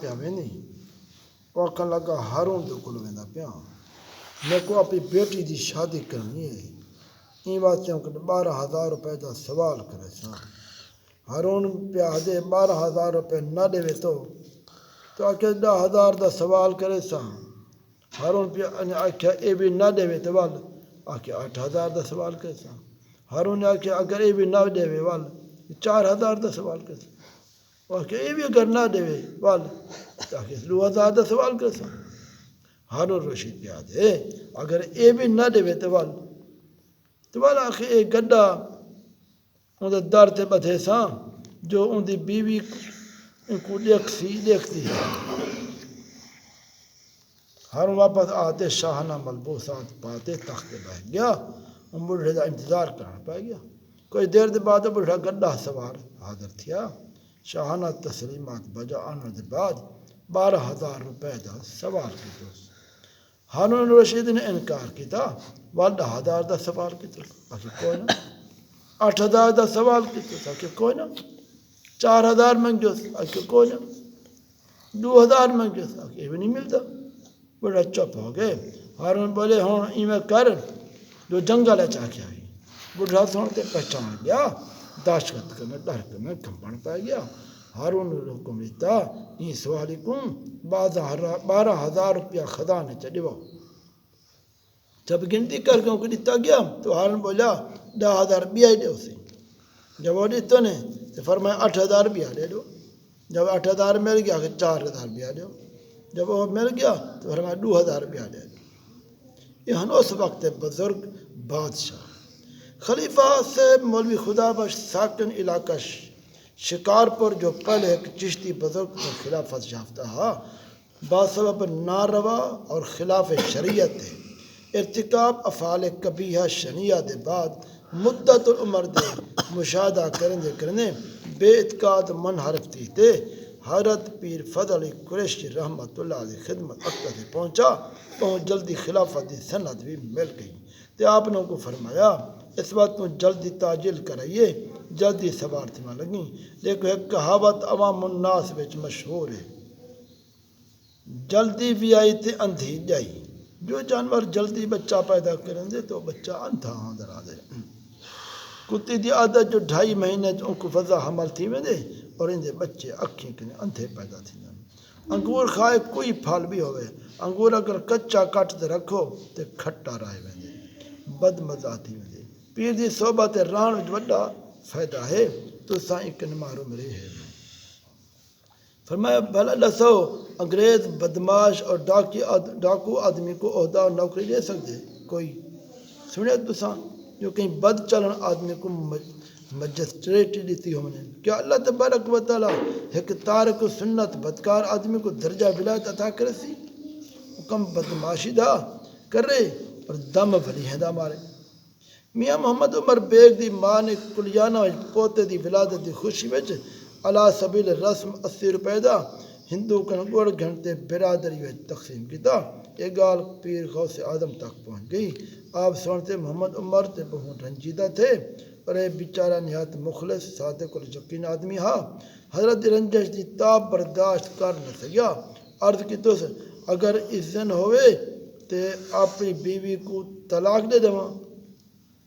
پیا وینی وہ آکھن لگا ہارون دے کول ویندا پیا میں کو اپنی بیٹی دی شادی کرنی ہے این واسطے کہ 12,000 روپے دا سوال کرے سا ہارون پیا دے 12,000 روپے نہ دے تو آکھے 10,000 دا سوال کرے سا ہارون پیا آکھیا اے بھی نہ دے تو وال آکھے 8,000 دا سوال کرے سا ہارون نے آکھیا اگر اے بھی نہ دے وال 4,000 دا سوال کرے سا آکھے اے بھی اگر نہ دے وال آکھے 2,000 دا سوال کرے سا ہارون رشید پیا دے اگر اے بھی نہ دے تو وال آکھے اے گڈا ان دے در تے بدھے سا جو ان دی بیوی کو دیکھتی ہے ہارون واپس آتے شاہانہ ملبوسات پاتے تخت بیٹھ گیا ان بڑھے دا انتظار کرنا پا گیا کوئی دیر دے بعد بڑھا گڈا سوار حاضر تھیا شاہانہ تسلیمات بجا آنے دے بعد 12,000 روپے دا سوال کی دوست ہارون رشید نے انکار کیتا وال 10,000 دا سوال کیتا آکھے کوئی نہ 8,000 دا سوال کیتا آکھے کوئی نہ 4,000 منگیو آکھے کوئی نہ 2,000 منگیو آکھے بھی نہیں ملتا بڑا چپ ہو گئے ہارون بولے ہوں ایویں کر جو جنگل ہے چاکھیا ہوئی بڑھا سنتے پہچان گیا داشت کرنے ڈر کرنے کھمپن پہ گیا ہارون نے حکم دیتا این سوالی کن 12,000 روپیہ خزانے چ دیو جب گنتی کر کے ان کو دیتا گیا تو ہارون بولا 10,000 بیا دے اسے جب وہ دیتا نے تو فرمایا 8,000 بیا دے دو جب 8,000 مل گیا کہ 4,000 بیا دو جب وہ مل گیا تو فرمایا 2,000 بیا دے دو یہ اس وقت بزرگ بادشاہ خلیفہ سے مولوی خدا بخش ساکن علاقہ شکارپور جو پہلے ایک چشتی بزرگ کا خلافت یافتہ باسبب ناروا اور خلاف شریعت ہے ارتکاب افعال کبیحہ شنیعہ دے بعد مدت العمر دے مشاہدہ کرنے بے اعتقاد منحرف تھی تے حضرت پیر فضل علی قریشی رحمت اللہ علیہ خدمت اکتر سے پہنچا جلدی خلافت دی سند بھی مل گئی تے آپ نے کو فرمایا اس وقت تو جلدی تاجل کرائیے جلدی سوار تھی نہ لگیں لیکن ایک کہاوت عوام الناس وچ مشہور ہے جلدی بھی آئی تے اندھی جائی جو جانور جلدی بچہ پیدا کریں دے تو بچہ اندھا اندر آ دے کتی دی عادت جو 2.5 مہینے ان کو فضا حمل تھی میں دے اور ان دے بچے اکھیں کنے اندھے پیدا تھی انگور کھائے کوئی پھل بھی ہوئے انگور اگر کچا کٹ تے رکھو تے کھٹا رائے میں دے بد مزہ تھی میں دے پیر دی صحبت ران وچ وڈا فائدہ ہے تو سائیں کن معروم رہے ہے فرمایا بھلا دسو انگریز بدماش اور ڈاکو آدمی کو عہدہ اور نوکری دے سکتے کوئی سنے تساں جو کہیں بد چلن آدمی کو مجسٹریٹ دیتی ہو نے کیا اللہ تبارک و تعالی ایک تارک سنت بدکار آدمی کو درجہ ولایت عطا کرے سی حکم بدماشی دا کرے اور دم بھلی ہے دا مارے میاں محمد عمر بیگ دی ماں نے کلیانہ پوتے دی ولادت دی خوشی وچ علا سبیل رسم 80 روپے دا ہندو کن گوڑ گھنٹے برادری وچ تقسیم کیتا یہ گال پیر غوث اعظم تک پہنچ گئی آپ سنتے محمد عمر تے بہت رنجیدہ تھے اور اے بیچارہ نہایت مخلص صادق اور یقین آدمی ہا حضرت رنجش دی تاب برداشت کر نہ سکیا عرض کی تو اگر اذن ہوئے تے اپنی بیوی کو طلاق دے دواں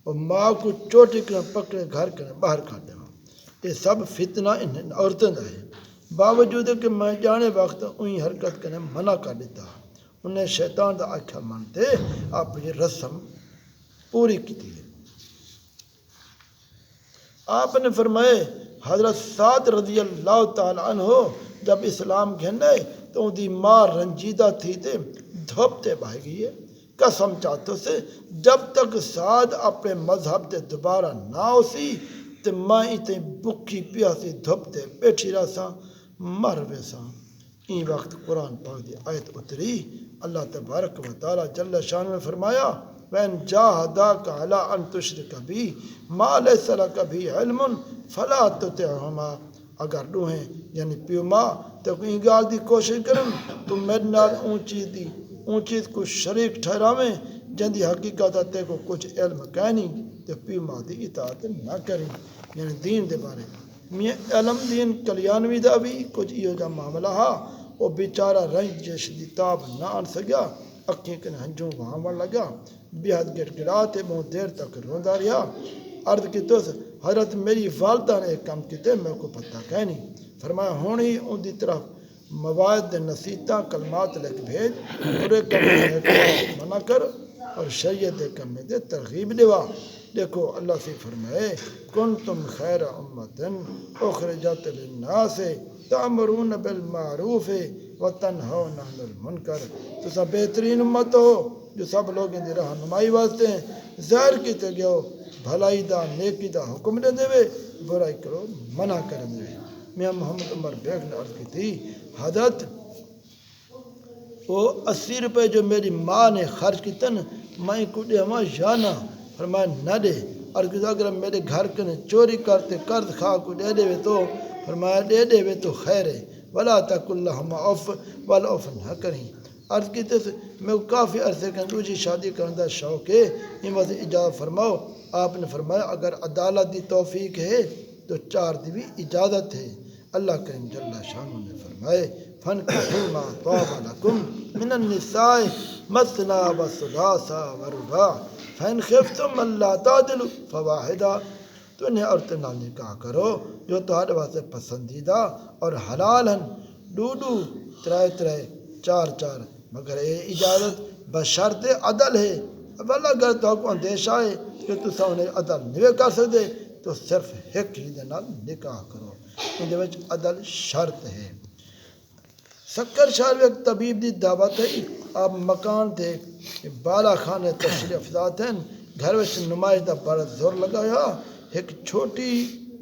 اور ماں کو چوٹی کر پکڑے گھر کر باہر کر دواں یہ سب فتنہ ان عورتوں کا ہے باوجود کہ میں جانے وقت انہی حرکت کرنے منع کر دیتا انہیں شیطان دا آکھا مانتے اپنی رسم پوری کی تھی آپ نے فرمائے حضرت سعد رضی اللہ تعالیٰ عنہ جب اسلام گھنے تو ان دی ماں رنجیدہ تھی تے دھوپتے بہہ گئی ہے قسم چاہتو سے جب تک سعد اپنے مذہب تے دوبارہ نہ ہو سی تے ماں تے بکھی پیاسی دھوپتے بیٹھی رہا سا مر ویسا این وقت قرآن پاک دی آیت اتری اللہ تبارک و تعالی جل شان میں فرمایا وَإِنْ جَاهَدَاكَ عَلَىٰ أَن تُشْرِكَ بِي مَا لَيْسَ لَكَ بِهِ عِلْمٌ فَلَا تُطِعْهُمَا اگر ڈوہیں یعنی پیو ماں تو کوئی گال دی کوشش کرن تو میرے نال اون چیز کو شریک ٹھہراویں جن دی حقیقت تے کو کچھ علم کہنی تو پیو ماں دی اطاعت نہ کریں یعنی دین دے بارے میں علم دین کلیانوی دا بھی کچھ ایو جا معاملہ ہا وہ بیچارہ رنج جیش دی تاب نہ آن سکیا اکھیں کن ہنجوں وہاں وڑ لگا بیہد گڑ گڑا تے بہت دیر تک روندا رہا عرض کی تو حضرت میری والدہ نے ایک کام کیتے میرے کو پتہ کہ نہیں فرمایا ہون ہی ان دی طرف مواعظ نصیحتاں کلمات لکھ بھیج برے کام منع کر اور شریعت کم میں دے ترغیب دیوا دیکھو اللہ سے فرمائے کنتم خیر امتن اخرجت للناس تأمرون بالمعروف وتنہون عن المنکر تو سب بہترین امت ہو جو سب لوگ ان دی رہنمائی واسطے ہیں ظاہر کیتے گئے بھلائی دا نیکی دا حکم دے دے برائی کرو منع کر دے میاں محمد عمر بیگ نے عرض کی تھی حضرت وہ 80 روپے جو میری ماں نے خرچ کی تن میں کو دے ہما یا نہ فرمایا نہ دے اور اگر میرے گھر کے چوری کرتے قرض خواہ کو دے دے تو فرمایا دے دے تو خیر ہے ولا تقل لهما اف ولا اف نہ کریں عرض کی تو میں کافی عرصے کے دوسری شادی کرنے کا شوق ہے ان واسطے اجازت فرماؤ آپ نے فرمایا اگر عدالت دی توفیق ہے تو 4 دی بھی اجازت ہے اللہ کریم جل شانہ نے فرمائے فَانكِحُوا مَا طَابَ لَكُم مِّنَ النِّسَاءِ مَثْنَىٰ وَثُلَاثَ وَرُبَاعَ فَإِنْ خِفْتُمْ أَلَّا تَعْدِلُوا فَوَاحِدَةً تو انہیں عورتیں نال نکاح کرو جو تمہارے واسطے پسندیدہ اور حلال ہیں 2 3 4 مگر یہ اجازت بشرط عدل ہے اب اگر تو کو اندیشہ ہے کہ تسا انہیں عدل نہیں کر سکتے تو صرف ایک ہی دے نال نکاح کرو ان دے وچ عدل شرط ہے سکر شہر ایک طبیب دی دعوت ہے آپ مکان تھے بالا خانے تشریف افزاد ہیں گھر وچ نمائش دا بڑا زور لگایا ایک چھوٹی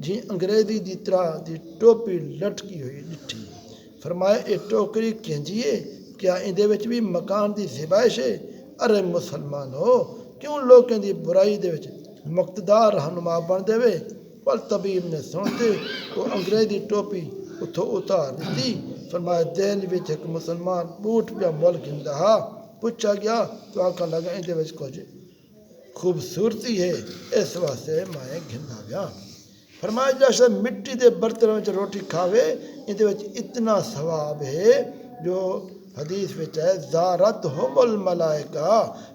جی انگریزی دی طرح دی ٹوپی لٹکی ہوئی ڈٹھی فرمایا اے ٹوکری کینجیے کیا ان دے وچ بھی مکان دی زیبائش ہے ارے مسلمان ہو کیوں لوگوں دی برائی دے وچ مقتدار رہنما بن دے وے پر طبیب نے سنتے وہ انگریزی ٹوپی اتھو اتار دی فرمایا دین وچ ایک مسلمان بوٹ پہ مول گھندا پوچھا گیا تو آقا لگا ان دے وچ کچھ خوبصورتی ہے اس واسطے میں گھندا گیا فرمایا جیسے مٹی دے برتن وچ روٹی کھاوے ان دے وچ اتنا ثواب ہے جو حدیث وچ ہے زارتہم الملائکہ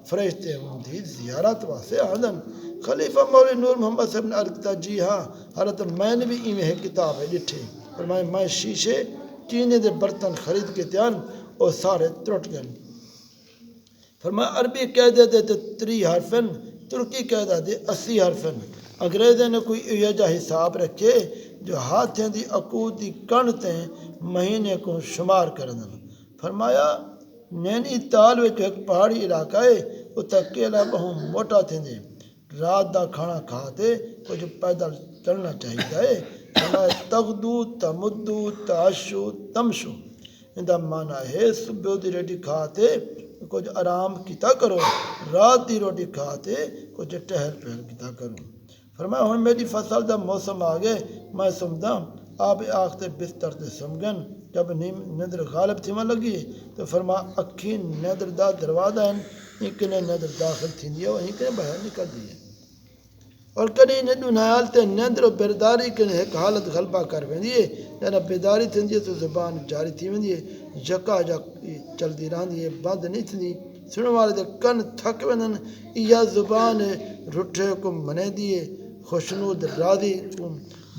فرشتے ان دی زیارت واسطے آدن خلیفہ مولی نور محمد صاحب نے عرض کیا جی ہاں حضرت میں نے بھی ایویں کتاب ہے ڈٹھی فرمایا میں شیشے چینے دے برتن خرید کے تیان اور سارے ٹوٹ گئے فرمایا عربی قاعدے دے 3 حرفن ترکی قاعدہ دے 80 حرفن انگریزوں نے کوئی یہ جا حساب رکھے جو ہاتھیں دی عقود دی کنٹیں مہینے کو شمار کرنا فرمایا نینی تال وچ ایک پہاڑی علاقہ ہے وہ تکیلا بہت موٹا تھے رات دا کھانا کھاتے کچھ پیدل چلنا چاہیے فرمایا تغدو تمدو تعشو تمشو ان دا معنی ہے صبح دی روٹی کھاتے کچھ آرام کیتا کرو رات دی روٹی کھاتے کچھ ٹہل پہل کیتا کرو فرمایا ہن میری فصل دا موسم آ گئے میں سمدا آپ آختے بستر تے سمگن جب نیندر غالب تھی لگی تو فرمایا اکھی نیندر دا دروازہ ہیں ایک نے نیندر داخل تھی دیا اور ایک نے باہر نکل دیا اور کدی نیندو نیال تے نیندر و بیداری کے ایک حالت غلبہ کر ویندی جنا بیداری تھی تو زبان جاری تھی ویندی جکا جک چلدی رہندی بند نہیں تھی سننے والے دے کن تھک ویندن یا زبان رٹھے کو منے دیے خوشنود راضی کو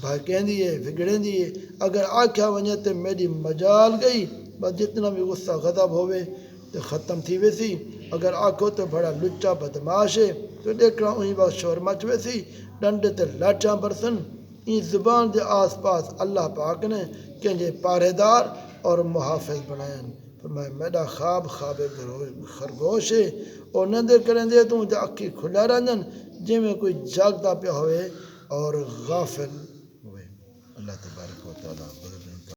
بھاکیندی ہے بگڑیندی ہے اگر آکھیا ونجے تے میری مجال گئی بس جتنا بھی غصہ غضب ہوئے تو ختم تھی ویسی اگر آکھو تو بڑا لچا بدماش ہے تو دیکھنا وہیں بات شور مچ ویسی ڈنڈے تے لاٹھاں برسن این زبان دے آس پاس اللہ پاک نے کنجے پارے دار اور محافظ بنائیں فرمایا میرا خواب خرگوش ہے اور نندے کریں دے تو مجھے اکھی کھلا رہن جی میں کوئی جاگتا پہ ہوئے اور غافل ہوئے اللہ تبارک و تعالیٰ